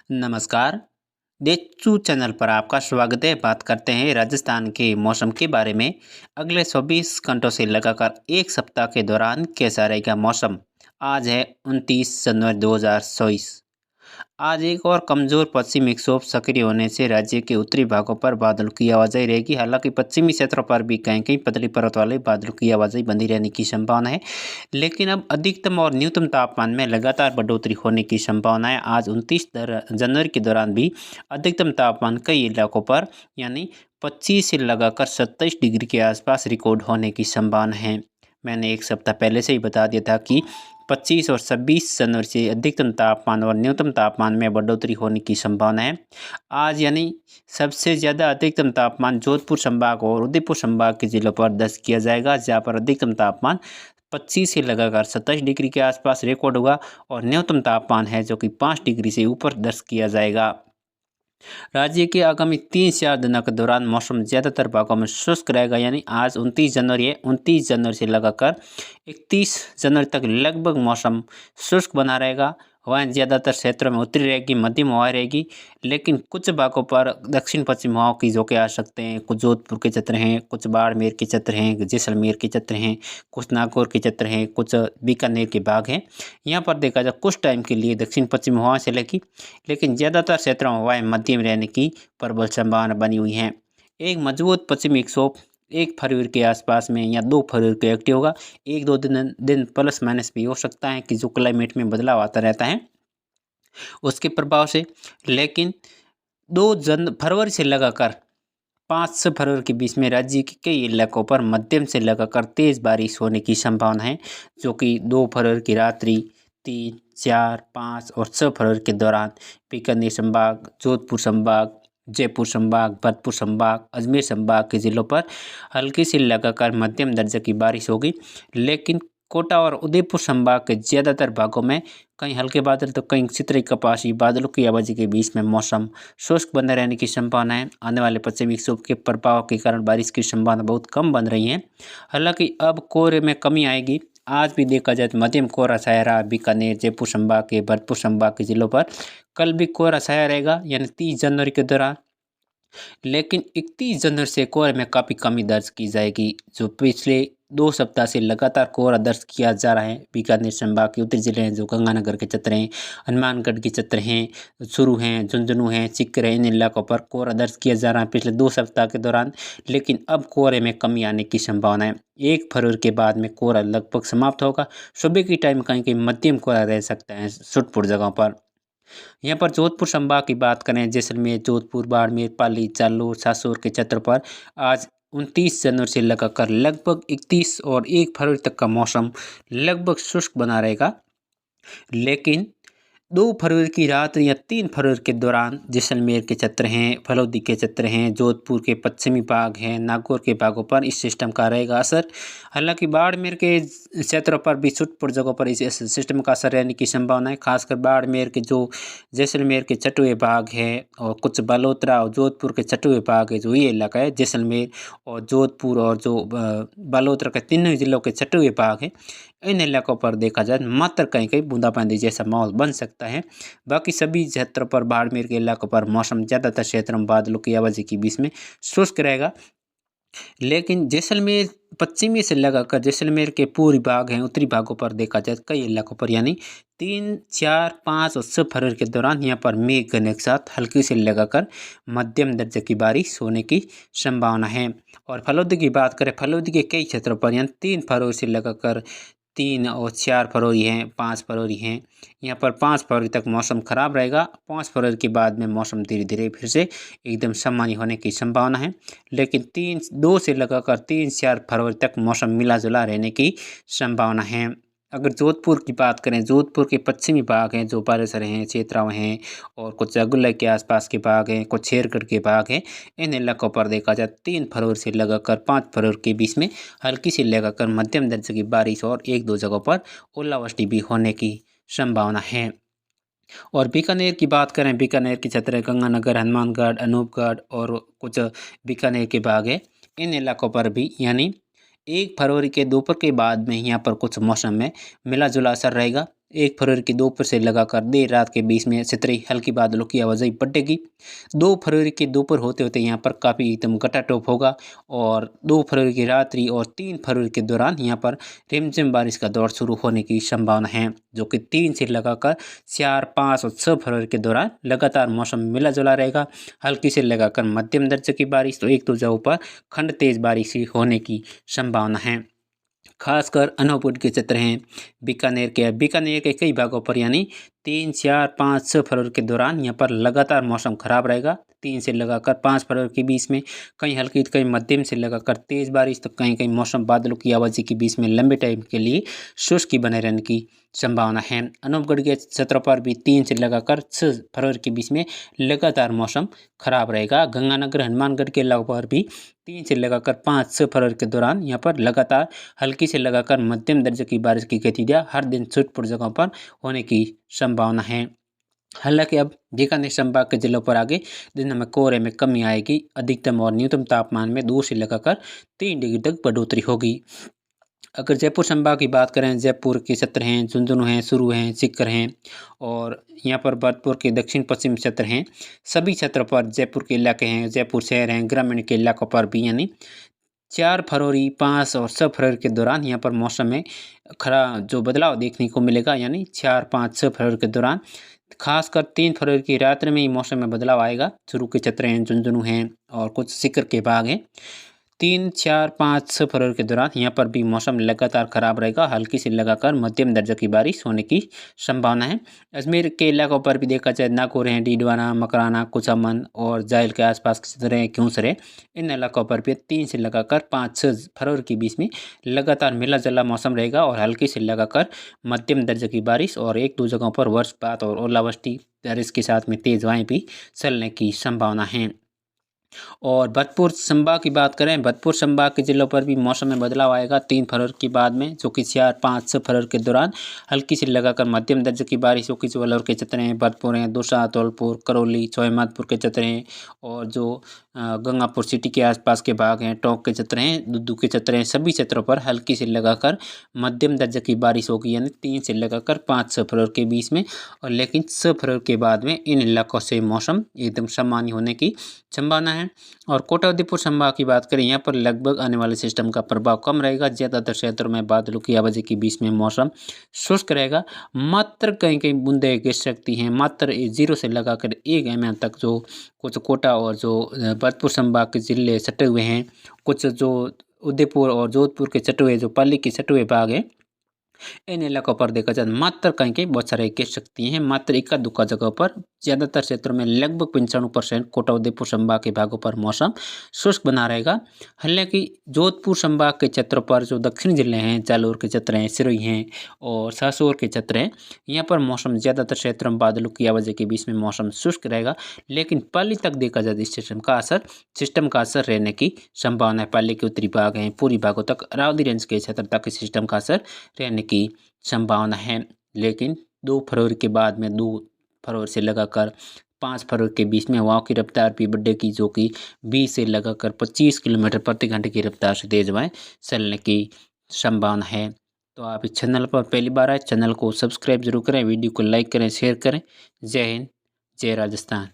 नमस्कार। देचू चैनल पर आपका स्वागत है। बात करते हैं राजस्थान के मौसम के बारे में। अगले 24 घंटों से लगाकर एक सप्ताह के दौरान कैसा रहेगा मौसम। आज है 29 जनवरी 2024। आज एक और कमजोर पश्चिमी विक्षोभ सक्रिय होने से राज्य के उत्तरी भागों पर बादल की आवाजाही रहेगी। हालांकि पश्चिमी क्षेत्रों पर भी कहीं कहीं पतली परत वाले बादल की आवाजाही बनी रहने की संभावना है, लेकिन अब अधिकतम और न्यूनतम तापमान में लगातार बढ़ोतरी होने की संभावना है। आज 29 जनवरी के दौरान भी अधिकतम तापमान कई इलाकों पर यानी 25 से लगाकर 27 डिग्री के आसपास रिकॉर्ड होने की संभावना है। मैंने एक सप्ताह पहले से ही बता दिया था कि 25 और 26 जनवरी से अधिकतम तापमान और न्यूनतम तापमान में बढ़ोतरी होने की संभावना है। आज यानी सबसे ज़्यादा अधिकतम तापमान जोधपुर संभाग और उदयपुर संभाग के जिलों पर दर्ज किया जाएगा, जहाँ पर अधिकतम तापमान 25 से लगाकर 27 डिग्री के आसपास रिकॉर्ड होगा और न्यूनतम तापमान है जो कि 5 डिग्री से ऊपर दर्ज किया जाएगा। राज्य के आगामी 3-4 दिनों के दौरान मौसम ज़्यादातर भागों में शुष्क रहेगा। यानी आज 29 जनवरी है, 29 जनवरी से लगाकर 31 जनवरी तक लगभग मौसम शुष्क बना रहेगा। हवाएं ज़्यादातर क्षेत्रों में उत्तरी रहेगी, मध्यम हवाएं रहेगी, लेकिन कुछ भागों पर दक्षिण पश्चिम हवाओं की झोंके आ सकते हैं। कुछ जोधपुर के क्षेत्र हैं, कुछ बाड़मेर के क्षेत्र हैं, जैसलमेर के क्षेत्र हैं, कुछ नागौर के क्षेत्र हैं, कुछ बीकानेर के भाग हैं। यहाँ पर देखा जाए कुछ टाइम के लिए दक्षिण पश्चिम हवाएं चलेगी, लेकिन ज़्यादातर क्षेत्रों में हवाएं मध्यम रहने की प्रबल संभावना बनी हुई है। एक मजबूत पश्चिमी विक्षोभ 1 फरवरी के आसपास में या 2 फरवरी को एक्टिव होगा। 1-2 दिन प्लस माइनस भी हो सकता है कि जो क्लाइमेट में बदलाव आता रहता है उसके प्रभाव से, लेकिन 2 फरवरी से लगाकर 5 फरवरी के बीच में राज्य के कई इलाकों पर मध्यम से लगाकर तेज़ बारिश होने की संभावना है, जो कि 2 फरवरी की रात्रि, 3, 4, 5 और 6 फरवरी के दौरान बीकानेर संभाग, जोधपुर संभाग, जयपुर संभाग, भरतपुर संभाग, अजमेर संभाग के जिलों पर हल्की से लगाकर मध्यम दर्जे की बारिश होगी। लेकिन कोटा और उदयपुर संभाग के ज़्यादातर भागों में कहीं हल्के बादल तो कहीं चित्री कपासी बादलों की आवाज़ी के बीच में मौसम शुष्क बने रहने की संभावना है। आने वाले पश्चिमी विक्षोभ के प्रभाव के कारण बारिश की संभावना बहुत कम बन रही है। हालांकि अब कोहरे में कमी आएगी। आज भी देखा जाए तो मध्यम कोहरा छाया रहा बीकानेर, जयपुर संभाग के, भरतपुर संभाग के जिलों पर। कल भी कोहरा छाया रहेगा यानी 30 जनवरी के दौरान, लेकिन 31 जनवरी से कोहरे में काफ़ी कमी दर्ज की जाएगी। जो पिछले 2 सप्ताह से लगातार कोहरा दर्ज किया जा रहा है। बीकानेर संभाग के उत्तरी जिले हैं जो गंगानगर के क्षेत्र हैं, हनुमानगढ़ के क्षेत्र हैं, चूरू हैं, झुंझुनू हैं, सीकर हैं, इन इलाकों पर कोहरा दर्ज किया जा रहा है पिछले 2 सप्ताह के दौरान। लेकिन अब कोहरे में कमी आने की संभावना है। 1 फरवरी के बाद में कोहरा लगभग समाप्त होगा। सुबह के टाइम कहीं कहीं मध्यम कोहरा रह सकता है छुटपुट जगहों पर। यहाँ पर जोधपुर संभाग की बात करें, जैसलमेर, जोधपुर, बाड़मेर, पाली, जालोर, सासोर के क्षेत्र पर आज 29 जनवरी से लगाकर लगभग 31 और 1 फरवरी तक का मौसम लगभग शुष्क बना रहेगा। लेकिन 2 फरवरी की रात या 3 फरवरी के दौरान जैसलमेर के क्षेत्र हैं, फलौदी के क्षेत्र हैं, जोधपुर के पश्चिमी भाग हैं, नागौर के भागों पर इस सिस्टम का रहेगा असर। हालांकि बाड़मेर के क्षेत्रों पर भी छुटपुट जगहों पर इस सिस्टम का असर रहने की संभावना है। खासकर बाड़मेर के जो जैसलमेर के चटुए भाग हैं और कुछ बालोतरा और जोधपुर के चटुए भाग है, जो ये इलाका है जैसलमेर और जोधपुर और जो बालोतरा के तीनों जिलों के चटुए भाग हैं, इन इलाकों पर देखा जाए मात्र कहीं कहीं बूंदाबांदी जैसा माहौल बन सकता है। बाकी सभी क्षेत्रों पर, बाड़मेर के इलाकों पर मौसम ज़्यादातर क्षेत्रों में बादलों की आवाज़ी के बीच में शुष्क रहेगा। लेकिन जैसलमेर पश्चिमी से लगाकर जैसलमेर के पूर्वी भाग हैं, उत्तरी भागों पर देखा जाए कई इलाकों पर यानी 3, 4, 5 और 6 फरवरी के दौरान यहाँ पर मेघ गरजन के साथ हल्की से लगाकर मध्यम दर्जे की बारिश होने की संभावना है। और फलौदी की बात करें, फलौदी के कई क्षेत्रों पर यानी 3 फरवरी से लगाकर 3 और 4 फरवरी हैं, 5 फरवरी हैं, यहाँ पर 5 फरवरी तक मौसम खराब रहेगा। 5 फरवरी के बाद में मौसम धीरे धीरे फिर से एकदम सामान्य होने की संभावना है। लेकिन 2 से लगाकर 3-4 फरवरी तक मौसम मिला जुला रहने की संभावना है। अगर जोधपुर की बात करें, जोधपुर के पश्चिमी भाग हैं जो बालेसर हैं, चेतराव हैं और कुछ अगुल्ला के आसपास के भाग हैं, कुछ शेरगढ़ के भाग हैं, इन इलाकों पर देखा जाए 3 फरवरी से लगाकर 5 फरवरी के बीच में हल्की से लगाकर मध्यम दर्जे की बारिश और 1-2 जगहों पर ओलावृष्टि भी होने की संभावना है। और बीकानेर की बात करें, बीकानेर के क्षेत्र गंगानगर, हनुमानगढ़, अनूपगढ़ और कुछ बीकानेर के भाग है, इन इलाकों पर भी यानी 1 फरवरी के दोपहर के बाद में यहाँ पर कुछ मौसम में मिला जुला असर रहेगा। 1 फरवरी की दोपहर से लगाकर देर रात के बीच में क्षेत्रीय हल्की बादलों की आवाजाही बढ़ेगी। 2 फरवरी की दोपहर होते होते यहाँ पर काफ़ी एकदम घटाटोप होगा और 2 फरवरी की रात्रि और 3 फरवरी के दौरान यहाँ पर रिमझिम बारिश का दौर शुरू होने की संभावना है, जो कि 3 से लगाकर 4, 5 और 6 फरवरी के दौरान लगातार मौसम मिला जुला रहेगा। हल्की से लगाकर मध्यम दर्जे की बारिश तो एक दो जगहों पर खंड तेज बारिश होने की संभावना है। खासकर अनूपपुर के क्षेत्र हैं, बीकानेर के कई भागों पर यानी 3, 4, 5, 6 फरवरी के दौरान यहाँ पर लगातार मौसम खराब रहेगा। 3 से लगाकर 5 फरवरी के बीच में कहीं हल्की कहीं मध्यम से लगाकर तेज बारिश तो कहीं कहीं मौसम बादलों की आवाजाही के बीच में लंबे टाइम के लिए शुष्क बने रहने की संभावना है। अनूपगढ़ के क्षेत्रों पर भी 3 से लगाकर 6 फरवरी के बीच में लगातार मौसम खराब रहेगा। गंगानगर हनुमानगढ़ के इलाकों पर भी 3 से लगाकर 5-6 फरवरी के दौरान यहाँ पर लगातार हल्की से लगाकर मध्यम दर्जे की बारिश की गतिविधियाँ हर दिन छुटपुट जगहों पर होने की संभावना है। हालांकि अब बीकानेर संभाग के जिलों पर आगे दिन में कोहरे में कमी आएगी। अधिकतम और न्यूनतम तापमान में 2 से लगाकर 3 डिग्री तक बढ़ोतरी होगी। अगर जयपुर संभाग की बात करें, जयपुर के क्षेत्र हैं, झुंझुनू हैं, सुरू हैं, सीकर हैं और यहाँ पर भरतपुर के दक्षिण पश्चिम क्षेत्र हैं। सभी क्षेत्रों पर जयपुर के इलाके हैं, जयपुर शहर हैं, ग्रामीण के इलाकों पर भी यानी 4 फरवरी, 5 और 6 फरवरी के दौरान यहाँ पर मौसम में जो बदलाव देखने को मिलेगा। यानी 4, 5, 6 फरवरी के दौरान खासकर 3 फरवरी की रात्रि में ही मौसम में बदलाव आएगा। शुरू के क्षेत्र हैं, झुंझुनू हैं और कुछ सीकर के भाग हैं। 3, 4, 5, 6 फरवरी के दौरान यहाँ पर भी मौसम लगातार खराब रहेगा। हल्की से लगाकर मध्यम दर्जे की बारिश होने की संभावना है। अजमेर के इलाकों पर भी देखा जाए, नागौर हैं, डीडवाना, मकराना, कुचामन और जायल के आसपास के क्षेत्र हैं, क्यूंसरे, इन इलाकों पर भी 3 से लगाकर 5-6 फरवरी के बीच में लगातार मिला जुला मौसम रहेगा और हल्की से लगाकर मध्यम दर्जे की बारिश और एक दो जगहों पर वज्रपात और ओलावृष्टि इसके साथ में तेज हवाएं भी चलने की संभावना है। और भरतपुर संभाग की बात करें, भरतपुर संभाग के जिलों पर भी मौसम में बदलाव आएगा 3 फरवरी के बाद में, जो कि 4, 5, 6 फरवरी के दौरान हल्की से लगाकर मध्यम दर्जे की बारिश होगी। जो अलवर के क्षेत्र हैं, भरतपुर हैं, दौसा, धौलपुर, करौली, चौमादपुर के क्षेत्र हैं और जो गंगापुर सिटी के आसपास के भाग हैं, टोंक के क्षेत्र हैं, दुद्दू के क्षेत्र हैं, सभी क्षेत्रों पर हल्की से लगाकर मध्यम दर्जे की बारिश होगी। यानी 3 से लगाकर 5-6 फरवरी के बीच में और लेकिन 6 फरवरी के बाद में इन इलाकों से मौसम एकदम सामान्य होने की संभावना है। और कोटा उदयपुर संभाग की बात करें, यहाँ पर लगभग आने वाले सिस्टम का प्रभाव कम रहेगा। ज़्यादातर क्षेत्रों में बादलों की आवाजाही के बीच में मौसम शुष्क रहेगा। मात्र कहीं कहीं बूंदें गिर सकती हैं, मात्र 0 से लगाकर 1 mm तक। जो कुछ कोटा और जो भरतपुर संभाग के जिले सटे हुए हैं, कुछ जो उदयपुर और जोधपुर के सटे हुए जो पाली के सटे हुए भाग हैं, इन इलाकों पर देखा जाए मात्र कहीं कहीं बहुत सारे गिर सकती हैं। मात्र इक्का दुक्का जगह पर, ज़्यादातर क्षेत्रों में लगभग 95% कोटा उदयपुर संभाग के भागों पर मौसम शुष्क बना रहेगा। हालांकि जोधपुर संभाग के क्षेत्रों पर जो दक्षिणी जिले हैं, जालोर के क्षेत्र हैं, सिरोही हैं और सासोर के क्षेत्र हैं, यहाँ पर मौसम ज़्यादातर क्षेत्रों में बादलों की आवाजाही के बीच में मौसम शुष्क रहेगा। लेकिन पाली तक देखा जाए इस सिस्टम का असर रहने की संभावना है। पाली के उत्तरी भाग हैं, पूर्वी भागों तक, अरावली रेंज के क्षेत्र तक इस सिस्टम का असर रहने की संभावना है। लेकिन 2 फरवरी के बाद में 2 फरवरी से लगाकर 5 फरवरी के बीच में हवाओं की रफ्तार भी बढ़ेगी, जो कि 20 से लगाकर 25 किलोमीटर प्रति घंटे की रफ्तार से तेज हवाएं चलने की संभावना है। तो आप इस चैनल पर पहली बार आए, चैनल को सब्सक्राइब जरूर करें, वीडियो को लाइक करें, शेयर करें। जय हिंद, जय राजस्थान।